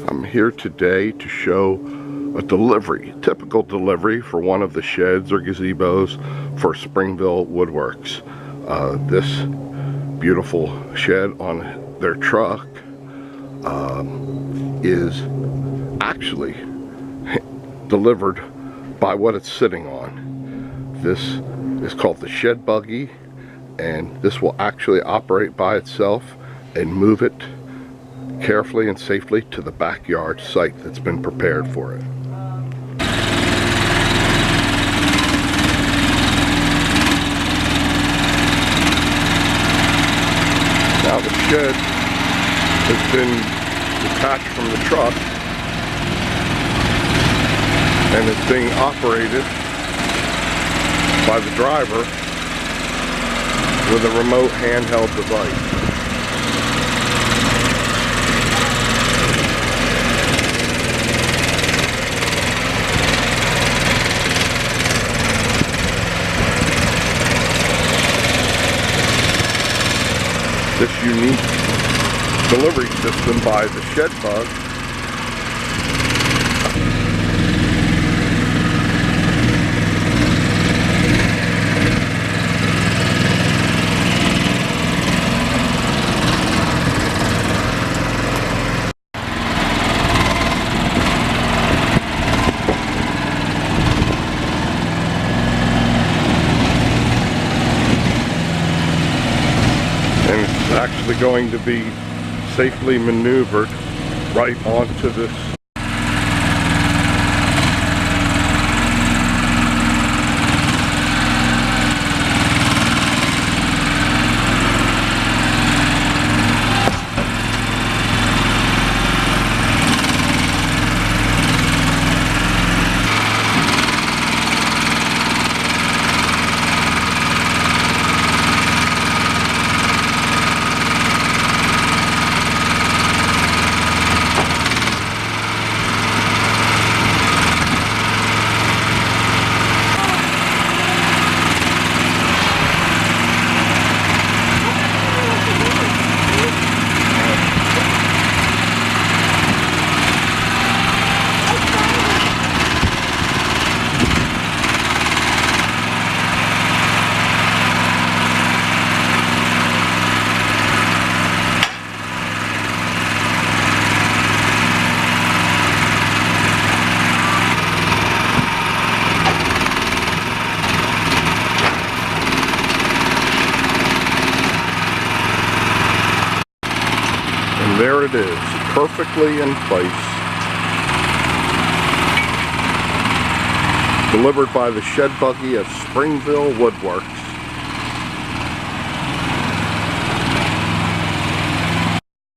I'm here today to show a delivery, typical delivery for one of the sheds or gazebos for Springville Woodworks. This beautiful shed on their truck is actually delivered by what it's sitting on. This is called the shed buggy, and this will actually operate by itself and move it carefully and safely to the backyard site that's been prepared for it. Now the shed has been detached from the truck and is being operated by the driver with a remote handheld device. This unique delivery system by the Shed Bug actually going to be safely maneuvered right onto this and there it is, perfectly in place, delivered by the Shed Buggy of Springville Woodworks.